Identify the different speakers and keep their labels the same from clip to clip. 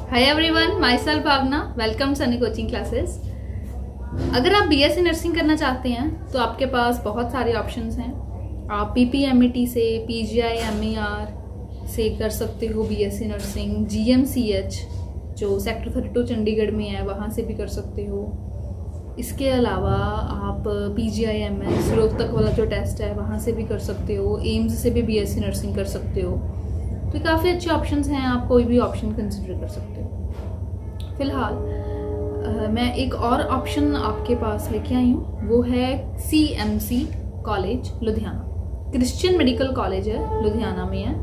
Speaker 1: हाय everyone, myself Bhavna. Welcome Sunny coaching classes. अगर आप BSc nursing करना चाहते हैं तो आपके पास बहुत सारे ऑप्शंस हैं। आप पीपीएमईटी से, पीजीआई-एमईआर से कर सकते हो बीएससी नर्सिंग। जीएमसीएच जो सेक्टर 32 चंडीगढ़ में है वहाँ से भी कर सकते हो। इसके अलावा आप पीजीआई-एमएस रोहतक वाला जो टेस्ट है वहाँ से भी कर सकते हो। एम्स से भी बीएससी नर्सिंग कर सकते हो। तो काफ़ी अच्छे ऑप्शंस हैं, आप कोई भी ऑप्शन कंसिडर कर सकते हो। फिलहाल मैं एक और ऑप्शन आपके पास लेके आई हूँ, वो है CMC college Ludhiana. Christian medical college है, लुधियाना में है।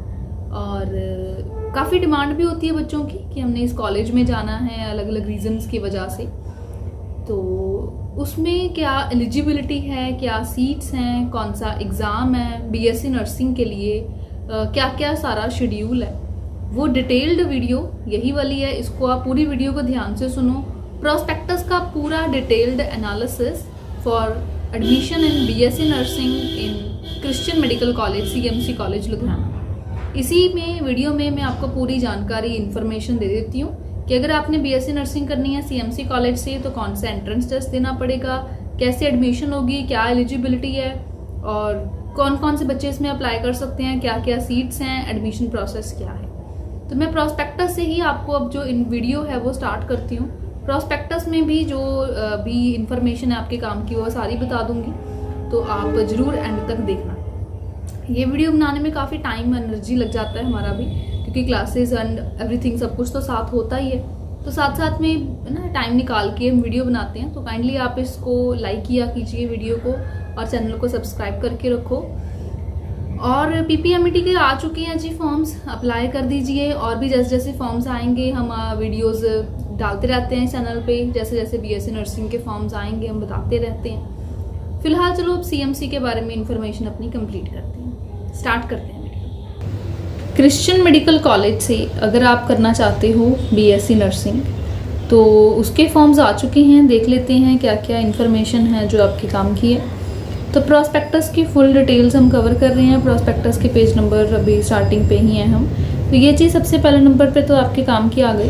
Speaker 1: और काफ़ी डिमांड भी होती है बच्चों की कि हमने इस कॉलेज में जाना है अलग अलग रीजंस की वजह से। तो उसमें क्या एलिजिबिलिटी है, क्या सीट्स हैं, कौन सा एग्ज़ाम है बीएससी नर्सिंग के लिए, क्या क्या सारा शेड्यूल है, वो डिटेल्ड वीडियो यही वाली है। इसको आप पूरी वीडियो को ध्यान से सुनो। प्रोस्पेक्टस का पूरा detailed analysis for admission in BSc nursing in Christian medical college CMC college Ludhiana. इसी में वीडियो में मैं आपको पूरी जानकारी इन्फॉर्मेशन दे देती हूँ कि अगर आपने बीएससी नर्सिंग करनी है सीएमसी कॉलेज से तो कौन सा एंट्रेंस टेस्ट देना पड़ेगा, कैसे एडमिशन होगी, क्या एलिजिबिलिटी है और कौन कौन से बच्चे इसमें अप्लाई कर सकते हैं, क्या क्या सीट्स हैं, एडमिशन प्रोसेस क्या है। तो मैं प्रोस्पेक्टस से ही आपको अब जो इन वीडियो है वो स्टार्ट करती हूँ। प्रोस्पेक्टस में भी जो भी इंफॉर्मेशन है आपके काम की वो सारी बता दूंगी, तो आप ज़रूर एंड तक देखना। ये वीडियो बनाने में काफ़ी टाइम एनर्जी लग जाता है हमारा भी, क्योंकि क्लासेस एंड एवरीथिंग सब कुछ तो साथ होता ही है। तो साथ साथ में ना टाइम निकाल के हम वीडियो बनाते हैं। तो काइंडली आप इसको लाइक किया कीजिए वीडियो को और चैनल को सब्सक्राइब करके रखो। और पीपीएमईटी के आ चुके हैं जी फॉर्म्स, अप्लाई कर दीजिए। और भी जैसे जैसे फॉर्म्स आएंगे हम वीडियोस डालते रहते हैं चैनल पे। जैसे जैसे बीएससी नर्सिंग के फॉर्म्स आएंगे हम बताते रहते हैं। फिलहाल चलो अब सीएमसी के बारे में इंफॉर्मेशन अपनी कंप्लीट करते हैं, स्टार्ट करते हैं वीडियो। क्रिश्चियन मेडिकल कॉलेज से अगर आप करना चाहते हो बीएससी नर्सिंग तो उसके फॉर्म्स आ चुके हैं। देख लेते हैं क्या क्या इन्फॉर्मेशन है जो आपके काम की है। तो प्रोस्पेक्टस की फुल डिटेल्स हम कवर कर रहे हैं। प्रोस्पेक्टस के पेज नंबर अभी स्टार्टिंग पे ही हैं हम। तो ये चीज़ सबसे पहले नंबर पे तो आपके काम की आ गई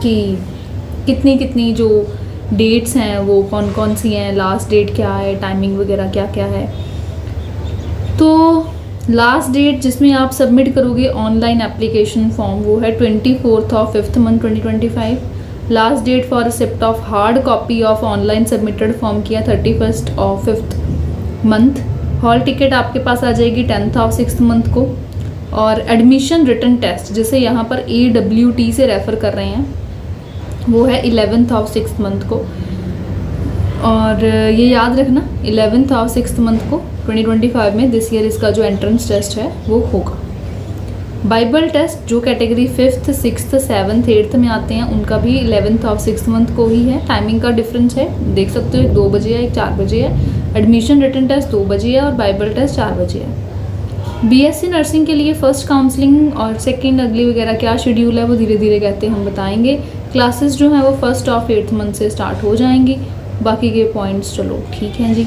Speaker 1: कि कितनी कितनी जो डेट्स हैं वो कौन कौन सी हैं, लास्ट डेट क्या है, टाइमिंग वगैरह क्या क्या है। तो लास्ट डेट जिसमें आप सबमिट करोगे ऑनलाइन एप्लीकेशन फॉर्म वो है 24 of 5th month 2025। Last date for receipt of hard copy of online submitted form किया 31 of 5th month. Hall ticket आपके पास आ जाएगी 10th ऑफ 6th मंथ को। और एडमिशन रिटन टेस्ट जिसे यहाँ पर AWT से रेफ़र कर रहे हैं वो है 11th ऑफ 6th मंथ को। और ये याद रखना 11th ऑफ 6th मंथ को 2025 में दिस ईयर इसका जो एंट्रेंस टेस्ट है वो होगा। बाइबल टेस्ट जो category 5th 6th 7th 8th में आते हैं उनका भी 11th ऑफ 6th मंथ को ही है। टाइमिंग का डिफरेंस है, देख सकते हो, एक 2 बजे है, एक 4 बजे है। एडमिशन रिटन टेस्ट 2 बजे है और बाइबल टेस्ट 4 बजे है। बीएससी नर्सिंग के लिए फ़र्स्ट काउंसलिंग और सेकंड अगली वगैरह क्या शेड्यूल है वो धीरे धीरे कहते हम बताएंगे। क्लासेस जो हैं वो 1st ऑफ 8th मंथ से स्टार्ट हो जाएंगी। बाकी के पॉइंट्स चलो ठीक हैं जी,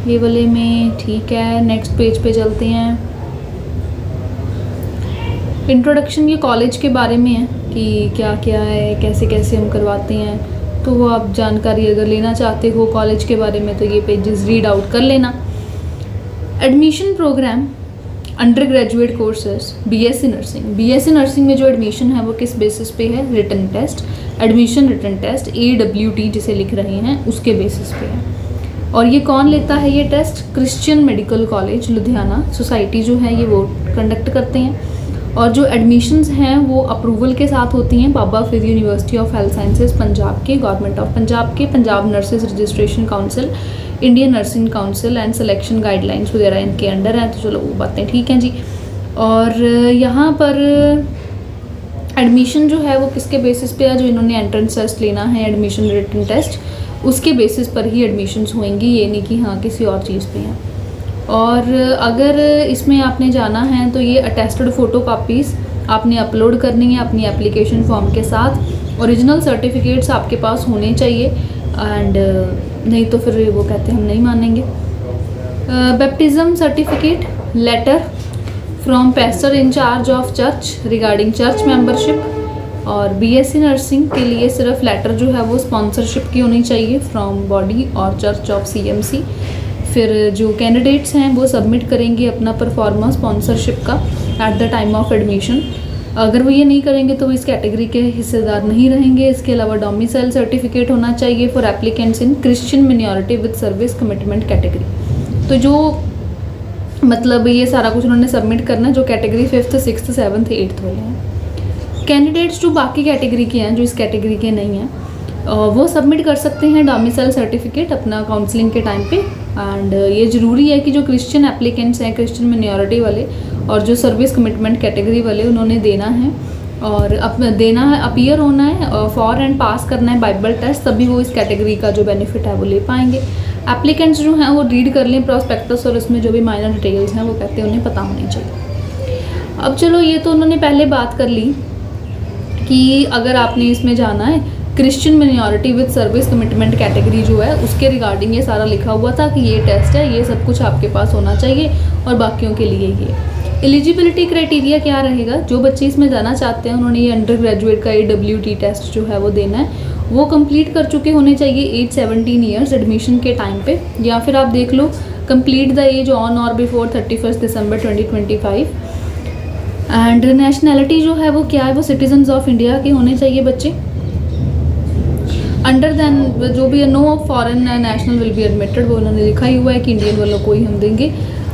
Speaker 1: ये वाले में ठीक है। नेक्स्ट पेज पे चलते हैं। इंट्रोडक्शन ये कॉलेज के बारे में है कि क्या क्या है, कैसे कैसे हम करवाते हैं। तो वो आप जानकारी अगर लेना चाहते हो कॉलेज के बारे में तो ये पेजेस रीड आउट कर लेना। Admission program undergraduate courses BSc nursing में जो एडमिशन है वो किस बेसिस पे है, written test, admission written test AWT जिसे लिख रहे हैं उसके बेसिस पे है। और ये कौन लेता है ये test, Christian medical college Ludhiana society जो है ये वो कंडक्ट करते हैं। और जो एडमिशन्स हैं वो अप्रूवल के साथ होती हैं Baba Farid university of health sciences Punjab के, गवर्नमेंट ऑफ पंजाब के, Punjab nurses registration council, Indian nursing council and selection guidelines वगैरह इनके अंडर हैं। तो चलो वो बातें ठीक हैं जी। और यहाँ पर एडमिशन जो है वो किसके बेसिस पे है, जो इन्होंने एंट्रेंस टेस्ट लेना है एडमिशन रिटन टेस्ट उसके बेसिस पर ही एडमिशन्स होंगी, ये नहीं कि हाँ किसी और चीज़ पे हैं। और अगर इसमें आपने जाना है तो ये अटेस्टेड फ़ोटो कापीज़ आपने अपलोड करनी है अपनी एप्लीकेशन फॉर्म के साथ। ओरिजिनल सर्टिफिकेट्स आपके पास होने चाहिए एंड नहीं तो फिर वो कहते हैं हम नहीं मानेंगे। Baptism certificate letter from pastor incharge of church regarding church membership, और बीएससी नर्सिंग के लिए सिर्फ लेटर जो है वो स्पॉन्सरशिप की होनी चाहिए फ्रॉम बॉडी और चर्च ऑफ सीएमसी। फिर जो कैंडिडेट्स हैं वो सबमिट करेंगे अपना परफॉर्मा स्पॉन्सरशिप का at the time of admission. अगर वो ये नहीं करेंगे तो वो इस कैटेगरी के हिस्सेदार नहीं रहेंगे। इसके अलावा डोमिसाइल सर्टिफिकेट होना चाहिए for applicants in Christian minority with service commitment category. तो जो मतलब ये सारा कुछ उन्होंने सबमिट करना है जो category 5th 6th 7th 8th वाले हैं। कैंडिडेट्स जो बाकी कैटेगरी के हैं, जो इस कैटेगरी के नहीं हैं, वो सबमिट कर सकते हैं डोमिसाइल सर्टिफिकेट अपना काउंसलिंग के टाइम पे। एंड ये ज़रूरी है कि जो क्रिश्चियन एप्लीकेंट्स हैं, क्रिश्चियन मिनॉरिटी वाले और जो सर्विस कमिटमेंट कैटेगरी वाले, उन्होंने देना है और देना है, अपीयर होना है फॉर एंड पास करना है बाइबल टेस्ट, तभी वो इस कैटेगरी का जो बेनिफिट है वो ले पाएंगे। एप्लीकेंट्स जो हैं वो रीड कर लें प्रॉस्पेक्टस और उसमें जो भी माइनर डिटेल्स हैं वो कहते हैं उन्हें पता होनी चाहिए। अब चलो ये तो उन्होंने पहले बात कर ली कि अगर आपने इसमें जाना है Christian minority with service commitment category जो है उसके रिगार्डिंग ये सारा लिखा हुआ था कि ये टेस्ट है, ये सब कुछ आपके पास होना चाहिए और बाकियों के लिए ये। एलिजिबिलिटी क्राइटेरिया क्या रहेगा, जो बच्चे इसमें जाना चाहते हैं उन्होंने ये अंडर ग्रेजुएट का AWT टेस्ट जो है वो देना है, वो कंप्लीट कर चुके होने चाहिए एज 17 ईयर्स एडमिशन के टाइम पे, या फिर आप देख लो कंप्लीट द एज ऑन और बिफोर 31 दिसंबर 2025। एंड नेशनैलिटी जो है वो क्या है, वो सिटीजन्स ऑफ इंडिया के होने चाहिए बच्चे। अंडर देन जो भी no foreign national will be admitted, वो उन्होंने लिखा ही हुआ है कि इंडियन वालों को ही हम देंगे।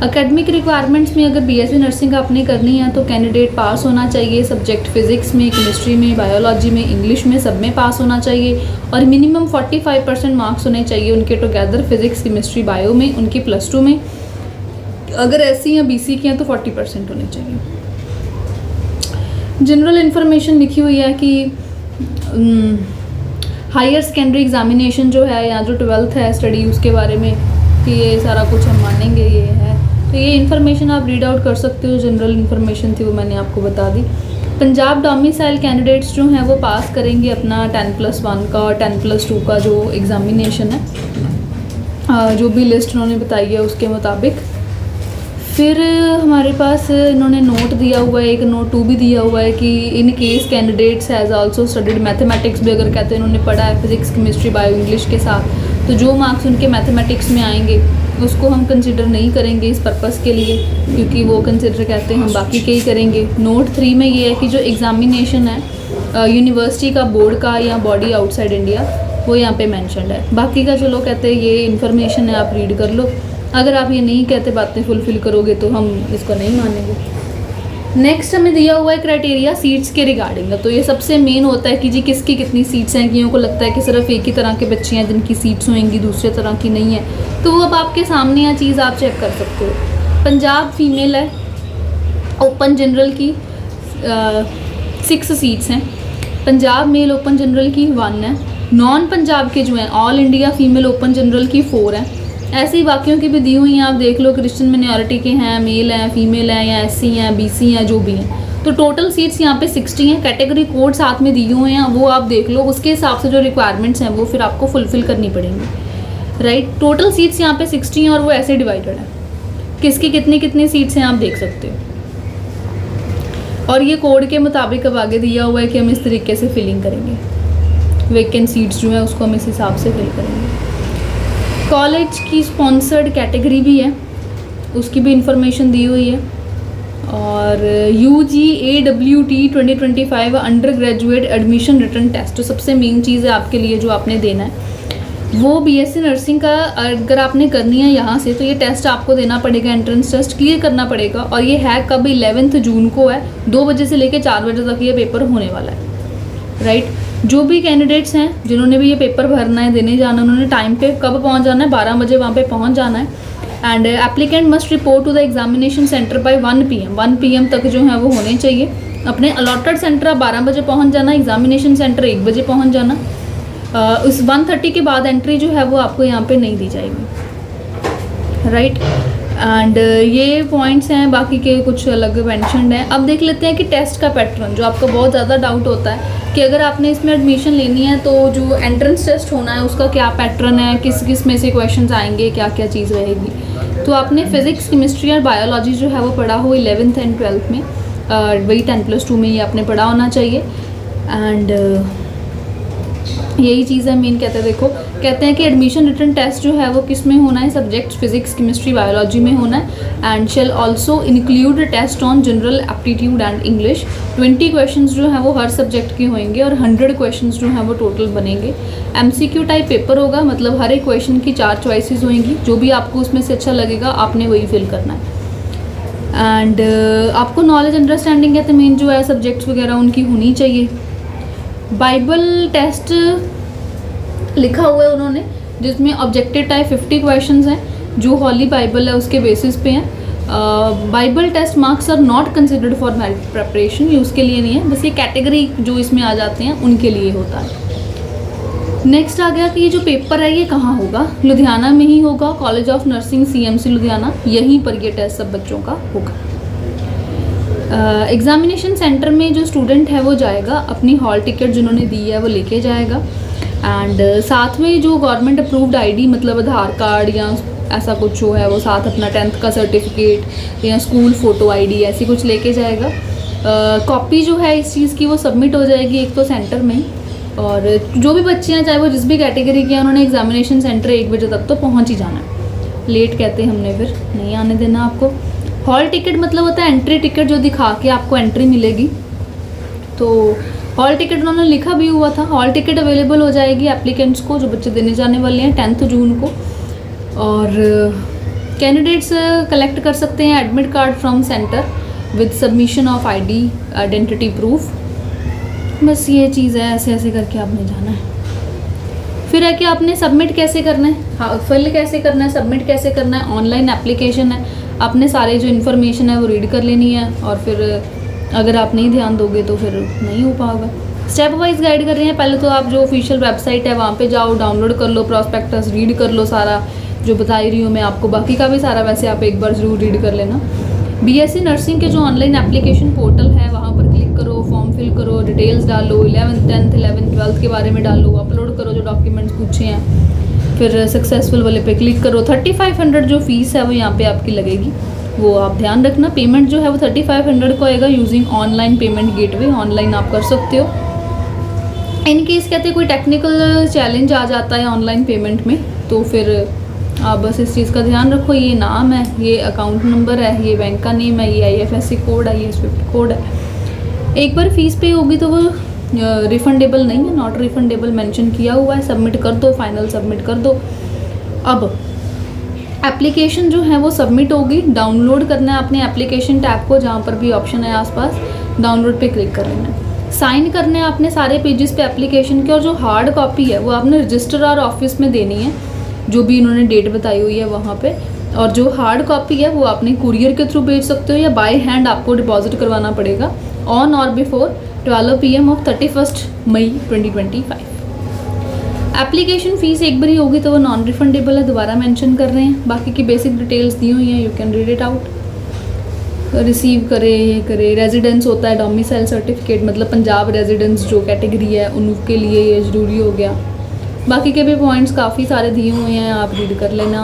Speaker 1: एकेडमिक रिक्वायरमेंट्स में अगर बीएससी नर्सिंग आपने करनी है तो कैंडिडेट पास होना चाहिए सब्जेक्ट फिजिक्स में, केमिस्ट्री में, बायोलॉजी में, इंग्लिश में, सब में पास होना चाहिए और मिनिमम 45% मार्क्स होने चाहिए उनके टुगेदर फिजिक्स, केमिस्ट्री, बायो में, उनकी +2 में। अगर एससी या बीसी की हैं तो 40% होने चाहिए। जनरल इन्फॉर्मेशन लिखी हुई है कि हायर सेकेंडरी एग्जामिनेशन जो है या जो 12th है स्टडी उसके बारे में कि ये सारा कुछ हम मानेंगे, ये है। तो ये इन्फॉर्मेशन आप रीड आउट कर सकते हो, जनरल इन्फॉर्मेशन थी वो मैंने आपको बता दी। पंजाब डोमिसाइल कैंडिडेट्स जो हैं वो पास करेंगे अपना 10+1 का और 10+2 का जो एग्ज़ामिनेशन है, जो भी लिस्ट उन्होंने बताई है उसके मुताबिक। फिर हमारे पास इन्होंने नोट दिया हुआ है, एक नोट 2 भी दिया हुआ है कि in case candidates has also studied mathematics भी अगर कहते हैं उन्होंने पढ़ा है फिजिक्स, केमिस्ट्री, बायो, इंग्लिश के साथ, तो जो मार्क्स उनके मैथमेटिक्स में आएंगे उसको हम कंसिडर नहीं करेंगे इस पर्पस के लिए, क्योंकि वो कंसिडर कहते हैं हम बाकी के ही करेंगे। नोट 3 में ये है कि जो एग्ज़ामिनेशन है यूनिवर्सिटी का, बोर्ड का या बॉडी आउटसाइड इंडिया, वो यहाँ पे मेंशन्ड है। बाकी का चलो कहते हैं ये इन्फॉर्मेशन है, आप रीड कर लो। अगर आप ये नहीं कहते बातें फुलफिल करोगे तो हम इसको नहीं मानेंगे। नेक्स्ट हमें दिया हुआ है क्राइटेरिया सीट्स के रिगार्डिंग, तो ये सबसे मेन होता है कि जी किसकी कितनी सीट्स हैं। कियों को लगता है कि सिर्फ एक ही तरह के बच्चे हैं जिनकी सीट्स होंगी, दूसरे तरह की नहीं है, तो वो अब आपके सामने यह चीज़ आप चेक कर सकते हो। पंजाब फीमेल है, ओपन जनरल की 6 सीट्स हैं। पंजाब मेल ओपन जनरल की 1 है। नॉन पंजाब के जो हैं all India female open general की 4 हैं। ऐसे ही बाकियों की भी दी हुई हैं, आप देख लो क्रिश्चियन मिनॉरिटी के हैं, मेल हैं, फीमेल हैं या एससी हैं, बीसी हैं, जो भी हैं। तो टोटल सीट्स यहाँ पे 60 हैं। कैटेगरी कोड साथ में दिए हुए हैं, वो आप देख लो, उसके हिसाब से जो रिक्वायरमेंट्स हैं वो फिर आपको फुलफिल करनी पड़ेंगी, राइट। टोटल सीट्स यहाँ पे 60 हैं और वो ऐसे डिवाइडेड है, किसकी कितनी कितनी सीट्स हैं आप देख सकते हो। और ये कोड के मुताबिक अब आगे दिया हुआ है कि हम इस तरीके से फिलिंग करेंगे, वेकेंट सीट्स जो है उसको हम इस हिसाब से फिल करेंगे। कॉलेज की स्पॉन्सर्ड कैटेगरी भी है, उसकी भी इंफॉर्मेशन दी हुई है। और UG AWT 2025 undergraduate admission return test, तो सबसे मेन चीज़ है आपके लिए जो आपने देना है वो बीएससी नर्सिंग का अगर आपने करनी है यहाँ से, तो ये टेस्ट आपको देना पड़ेगा, एंट्रेंस टेस्ट क्लियर करना पड़ेगा। और ये है कब, 11 जून को है, 2 बजे से लेकर 4 बजे तक ये पेपर होने वाला है, राइट। जो भी कैंडिडेट्स हैं जिन्होंने भी ये पेपर भरना है, देने जाना है, उन्होंने टाइम पे कब पहुंच जाना है, 12 बजे वहाँ पे पहुंच जाना है। And applicant must report to the examination centre by 1 PM 1 PM तक जो है वो होने चाहिए। अपने अलॉटेड सेंटर आप 12 बजे पहुँच जाना, एग्जामिनेशन सेंटर 1 बजे पहुँच जाना। उस 1:30 के बाद एंट्री जो है वो आपको यहाँ पर नहीं दी जाएगी, राइट। एंड ये पॉइंट्स हैं, बाकी के कुछ अलग मेंशन्ड हैं। अब देख लेते हैं कि टेस्ट का पैटर्न, जो आपको बहुत ज़्यादा डाउट होता है कि अगर आपने इसमें एडमिशन लेनी है तो जो एंट्रेंस टेस्ट होना है उसका क्या पैटर्न है, किस किस में से क्वेश्चंस आएंगे, क्या क्या चीज़ रहेगी। तो आपने फिजिक्स, केमिस्ट्री और बायोलॉजी जो है वो पढ़ा हो 11th एंड 12th में, वही 10+2 में ये आपने पढ़ा होना चाहिए। एंड यही चीज़ है मेन। कहते हैं कि एडमिशन रिटन टेस्ट जो है वो किस में होना है, सब्जेक्ट फिजिक्स केमिस्ट्री बायोलॉजी में होना है। And shall also include test on general aptitude and English. 20 questions जो हैं वो हर सब्जेक्ट के होंगे और 100 क्वेश्चंस जो हैं वो टोटल बनेंगे। MCQ टाइप पेपर होगा, मतलब हर एक क्वेश्चन की 4 चॉइसेस होंगी, जो भी आपको उसमें से अच्छा लगेगा आपने वही फिल करना है। एंड आपको नॉलेज अंडरस्टैंडिंग कहते हैं मेन जो है सब्जेक्ट्स वगैरह उनकी होनी चाहिए। बाइबल टेस्ट लिखा हुआ है उन्होंने, जिसमें ऑब्जेक्टिव टाइप 50 क्वेश्चंस हैं जो हॉली बाइबल है उसके बेसिस पे हैं। Bible test marks are not considered for merit preparation, ये उसके लिए नहीं है, बस ये कैटेगरी जो इसमें आ जाते हैं उनके लिए होता है। नेक्स्ट आ गया कि ये जो पेपर है ये कहाँ होगा, लुधियाना में ही होगा, college of nursing CMC Ludhiana, यहीं पर ये टेस्ट सब बच्चों का होगा। एग्जामिनेशन सेंटर में जो स्टूडेंट है वो जाएगा, अपनी हॉल टिकट जिन्होंने दी है वो लेके जाएगा। एंड साथ में जो गवर्नमेंट अप्रूव्ड ID मतलब आधार कार्ड या ऐसा कुछ जो है वो साथ अपना 10th का सर्टिफिकेट या स्कूल फ़ोटो ID ऐसी कुछ लेके जाएगा। कॉपी जो है इस चीज़ की वो सबमिट हो जाएगी एक तो सेंटर में, और जो भी बच्चे हैं चाहे वो जिस भी कैटेगरी के हैं उन्होंने एग्जामिनेशन सेंटर 1 बजे तक तो पहुँच ही जाना है। लेट कहते हैं हमने फिर नहीं आने देना आपको। हॉल टिकट मतलब होता है एंट्री टिकट जो दिखा के आपको एंट्री मिलेगी, तो हॉल टिकट उन्होंने लिखा भी हुआ था। हॉल टिकट अवेलेबल हो जाएगी एप्लीकेंट्स को जो बच्चे देने जाने वाले हैं 10 जून को। और कैंडिडेट्स कलेक्ट कर सकते हैं admit card from centre with submission of ID identity proof. बस ये चीज़ है, ऐसे ऐसे करके आपने जाना है। फिर है कि आपने सबमिट कैसे करना है, हाँ फिल कैसे करना है, सबमिट कैसे करना है। ऑनलाइन एप्लीकेशन है, आपने सारे जो इन्फॉर्मेशन है वो रीड कर लेनी है, और फिर अगर आप नहीं ध्यान दोगे तो फिर नहीं हो पाएगा। स्टेप वाइज गाइड कर रहे हैं। पहले तो आप जो ऑफिशियल वेबसाइट है वहाँ पे जाओ, डाउनलोड कर लो प्रॉस्पेक्टस, रीड कर लो सारा जो बता ही रही हूँ मैं आपको, बाकी का भी सारा वैसे आप एक बार ज़रूर रीड कर लेना। BSc नर्सिंग के जो ऑनलाइन एप्लीकेशन पोर्टल है वहाँ पर क्लिक करो, फॉर्म फिल करो, डिटेल्स डालो, 11th 10th 11th 12th के बारे में डालो, अपलोड करो जो डॉक्यूमेंट्स पूछे हैं, फिर सक्सेसफुल वाले पे क्लिक करो। 3500 जो फीस है वो यहाँ पे आपकी लगेगी, वो आप ध्यान रखना। पेमेंट जो है वो 3500 को आएगा using online payment gateway, online आप कर सकते हो। इन केस कहते हैं कोई टेक्निकल चैलेंज आ जाता है ऑनलाइन पेमेंट में, तो फिर आप बस इस चीज़ का ध्यान रखो, ये नाम है, ये अकाउंट नंबर है, ये बैंक का नेम है, ये IFSC कोड है, ये SWIFT कोड है। एक बार फीस पे होगी तो वो रिफंडेबल नहीं है, नॉट रिफंडेबल मेंशन किया हुआ है। सबमिट कर दो, फाइनल सबमिट कर दो। अब एप्लीकेशन जो है वो सबमिट होगी, डाउनलोड करना है अपने एप्लीकेशन टैब को, जहाँ पर भी ऑप्शन है आसपास डाउनलोड पे क्लिक कर लेना है। साइन करने हैं आपने सारे पेजेस पे एप्लीकेशन के, और जो हार्ड कॉपी है वो आपने रजिस्ट्रार ऑफिस में देनी है, जो भी इन्होंने डेट बताई हुई है वहाँ पे। और जो हार्ड कॉपी है वो आपने कुरियर के थ्रू भेज सकते हो, या बाय हैंड आपको डिपॉजिट करवाना पड़ेगा ऑन और बिफोर 12 PM ऑफ 31 मई 2025। एप्लीकेशन फ़ीस एक बार ही होगी तो वो नॉन रिफंडेबल है, दोबारा मेंशन कर रहे हैं। बाकी की बेसिक डिटेल्स दी हुई हैं, you can read it out. Receive करे, ये करे, रेजिडेंस होता है डोमिसाइल सर्टिफिकेट, मतलब पंजाब रेजिडेंस जो कैटेगरी है उनके लिए ये ज़रूरी हो गया। बाकी के भी पॉइंट्स काफ़ी सारे दिए हुए हैं, आप रीड कर लेना।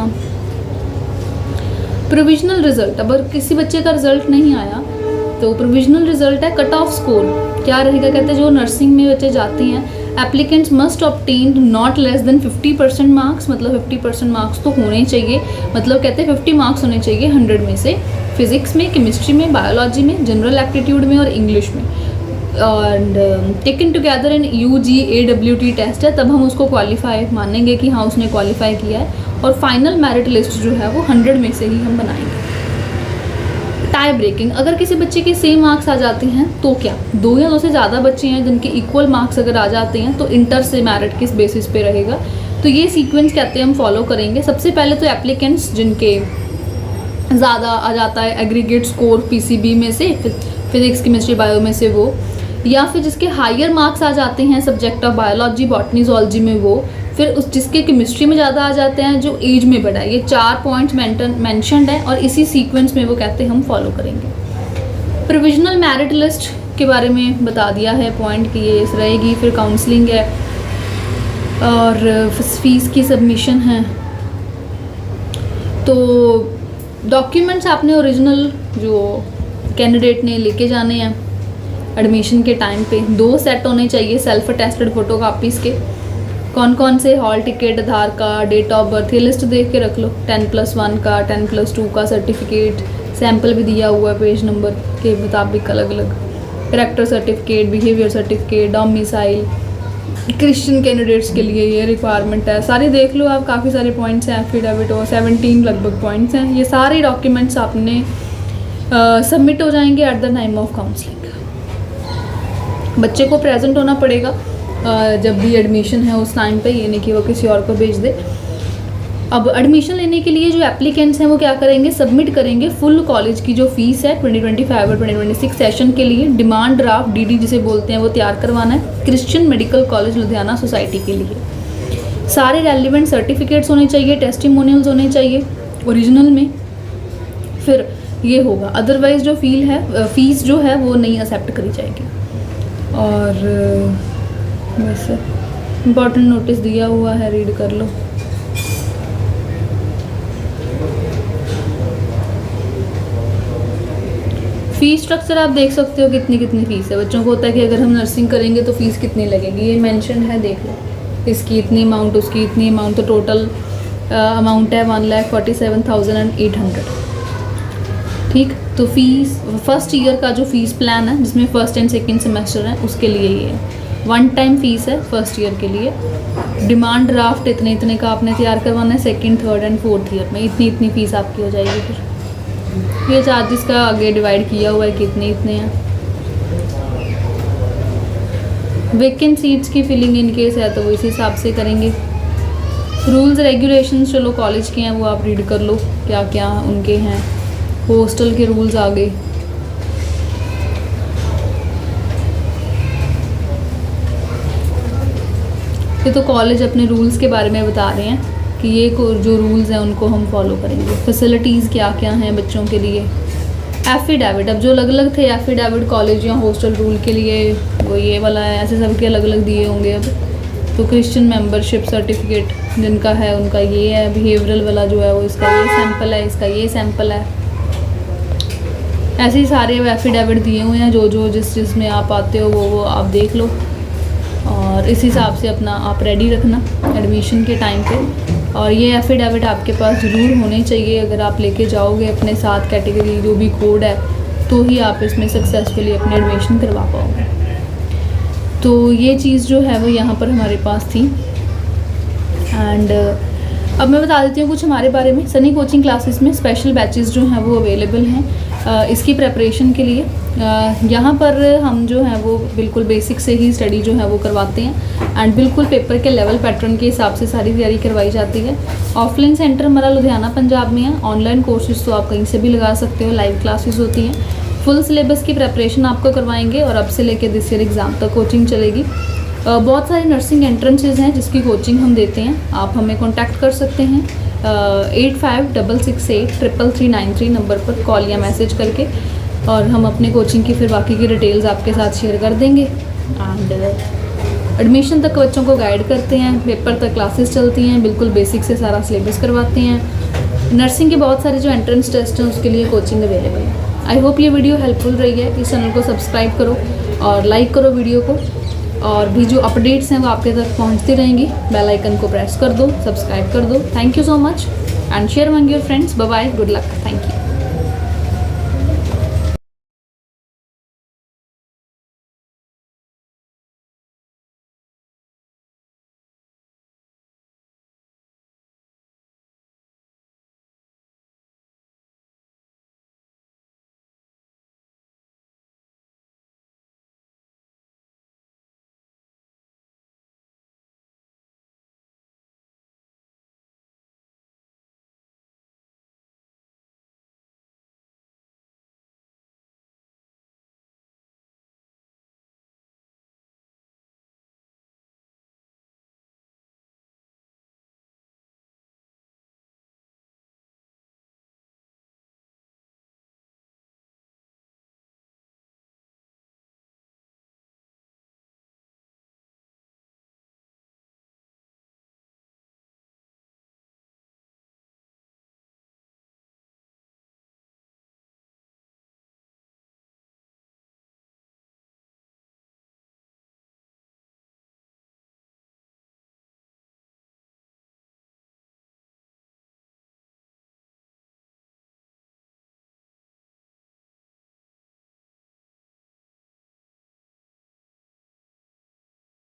Speaker 1: प्रोविजनल रिजल्ट, अगर किसी बच्चे का रिजल्ट नहीं आया तो प्रोविजनल रिजल्ट है कट ऑफ स्कोर क्या रहेगा। कहते हैं जो नर्सिंग में बच्चे जाते हैं, applicants must obtain not less than 50% marks, मतलब 50% मार्क्स तो होने चाहिए, मतलब कहते हैं 50 मार्क्स होने चाहिए 100 में से, फिजिक्स में, केमिस्ट्री में, बायोलॉजी में, जनरल एप्टीट्यूड में और इंग्लिश में। And taken together in UGAWT test है, तब हम उसको क्वालिफाई मानेंगे कि हाँ उसने क्वालिफाई किया है। और फाइनल मेरिट लिस्ट जो है वो 100 में से ही हम बनाएंगे। टाई ब्रेकिंग, अगर किसी बच्चे के सेम मार्क्स आ जाते हैं तो क्या, 2 या 2 से ज़्यादा बच्चे हैं जिनके इक्वल मार्क्स अगर आ जाते हैं तो इंटर से मेरिट किस बेसिस पे रहेगा, तो ये सीक्वेंस कहते हैं हम फॉलो करेंगे। सबसे पहले तो एप्लीकेंट्स जिनके ज़्यादा आ जाता है एग्रीगेट स्कोर PCB में से, फिजिक्स केमिस्ट्री बायो में से वो, या फिर जिसके हायर मार्क्स आ जाते हैं subject of biology botany zoology में वो, फिर उस जिसके केमिस्ट्री में ज़्यादा आ जाते हैं जो एज में बड़ा है। ये 4 पॉइंट्स मेंशनड है और इसी सीक्वेंस में वो कहते हैं हम फॉलो करेंगे। प्रोविजनल मेरिट लिस्ट के बारे में बता दिया है पॉइंट कि ये रहेगी। फिर काउंसलिंग है और फीस की सबमिशन है। तो डॉक्यूमेंट्स आपने ओरिजिनल जो कैंडिडेट ने लेके जाने हैं, एडमिशन के टाइम पे 2 सेट होने चाहिए सेल्फ अटेस्टेड फ़ोटो कापीज़ के। कौन कौन से, hall ticket, Aadhaar card, date of birth, ये लिस्ट देख के रख लो। 10+1 का, 10+2 का सर्टिफिकेट, सैम्पल भी दिया हुआ है पेज नंबर के मुताबिक अलग अलग, character certificate, behaviour certificate, domicile. Christian candidates के लिए ये रिक्वायरमेंट है, सारी देख लो आप, काफ़ी सारे पॉइंट्स हैं, एफिडेविट और 17 लगभग पॉइंट्स हैं। ये सारे डॉक्यूमेंट्स आपने सबमिट हो जाएंगे at the time of counselling. बच्चे को प्रेजेंट होना पड़ेगा जब भी एडमिशन है उस टाइम पे, ये नहीं कि वो किसी और को भेज दे। अब एडमिशन लेने के लिए जो एप्लीकेंट्स हैं वो क्या करेंगे, सबमिट करेंगे फुल कॉलेज की जो फीस है 2025 और 2026 सेशन के लिए। डिमांड ड्राफ्ट DD जिसे बोलते हैं वो तैयार करवाना है Christian medical college Ludhiana society के लिए। सारे रेलिवेंट सर्टिफिकेट्स होने चाहिए, टेस्टिमोनियल्स होने चाहिए ओरिजिनल में, फिर ये होगा। अदरवाइज जो फीस जो है वो नहीं एक्सेप्ट करी जाएगी। और बस इम्पॉर्टेंट नोटिस दिया हुआ है, रीड कर लो। फ़ीस स्ट्रक्चर आप देख सकते हो कितनी फ़ीस है। बच्चों को होता है कि अगर हम नर्सिंग करेंगे तो फ़ीस कितनी लगेगी, ये मेंशन है, देख लो। इसकी इतनी अमाउंट, उसकी इतनी अमाउंट, तो टोटल अमाउंट है 1,47,800। ठीक, तो फीस फर्स्ट ईयर का जो फ़ीस प्लान है जिसमें फर्स्ट एंड सेकेंड सेमेस्टर है उसके लिए ये है। 1 टाइम फ़ीस है फर्स्ट ईयर के लिए। डिमांड ड्राफ्ट इतने का आपने तैयार करवाना है, second, third and fourth year में इतनी फ़ीस आपकी हो जाएगी। फिर ये चार्जेस का आगे डिवाइड किया हुआ है कि इतने हैं। वेकेंट सीट्स की फिलिंग इन केस है तो वो इसी हिसाब से करेंगे। रूल्स रेगुलेशंस चलो कॉलेज के हैं वो आप रीड कर लो क्या क्या उनके हैं। हॉस्टल के रूल्स आ गए। ये तो कॉलेज अपने रूल्स के बारे में बता रहे हैं कि ये जो रूल्स हैं उनको हम फॉलो करेंगे। फैसिलिटीज़ क्या क्या हैं बच्चों के लिए। एफिडेविट, अब जो अलग अलग थे एफिडेविट कॉलेज या हॉस्टल रूल के लिए वो ये वाला है, ऐसे सबके अलग अलग दिए होंगे। अब तो क्रिश्चियन मेंबरशिप सर्टिफिकेट जिनका है उनका ये है। बिहेवियरल वाला जो है वो इसका ये सैम्पल है, इसका ये सैम्पल है। ऐसे ही सारे एफिडेविट दिए हुए हैं, जो जिस में आप आते हो वो आप देख लो और इस हिसाब से अपना आप रेडी रखना एडमिशन के टाइम पे। और ये एफिडेविट आपके पास ज़रूर होने चाहिए। अगर आप लेके जाओगे अपने साथ कैटेगरी जो भी कोड है तो ही आप इसमें सक्सेसफुली अपने एडमिशन करवा पाओगे। तो ये चीज़ जो है वो यहाँ पर हमारे पास थी। एंड अब मैं बता देती हूँ कुछ हमारे बारे में। सनी कोचिंग क्लासेस में स्पेशल बैचेस जो हैं वो अवेलेबल हैं इसकी प्रेपरेशन के लिए। यहाँ पर हम जो है वो बिल्कुल बेसिक से ही स्टडी जो है वो करवाते हैं एंड बिल्कुल पेपर के लेवल पैटर्न के हिसाब से सारी तैयारी करवाई जाती है। ऑफलाइन सेंटर हमारा लुधियाना पंजाब में है। ऑनलाइन कोर्सेज तो आप कहीं से भी लगा सकते हो, लाइव क्लासेस होती हैं। फुल सिलेबस की प्रेपरेशन आपको करवाएंगे और अब से लेकर दिस ईयर एग्ज़ाम तक कोचिंग चलेगी। बहुत सारी नर्सिंग एंट्रेंसेज हैं जिसकी कोचिंग हम देते हैं। आप हमें कॉन्टैक्ट कर सकते हैं 8566833393 नंबर पर कॉल या मैसेज करके, और हम अपने कोचिंग की फिर बाकी की डिटेल्स आपके साथ शेयर कर देंगे। एंड एडमिशन तक बच्चों को गाइड करते हैं, पेपर तक क्लासेस चलती हैं, बिल्कुल बेसिक से सारा सिलेबस करवाते हैं। नर्सिंग के बहुत सारे जो एंट्रेंस टेस्ट हैं उसके लिए कोचिंग अवेलेबल है। आई होप ये वीडियो हेल्पफुल रही है। इस चैनल को सब्सक्राइब करो और लाइक करो वीडियो को, और भी जो अपडेट्स हैं वो आपके तक पहुंचती रहेंगी। बेल आइकन को प्रेस कर दो, सब्सक्राइब कर दो। Thank you so much and share among your friends. Bye bye, good luck, thank you.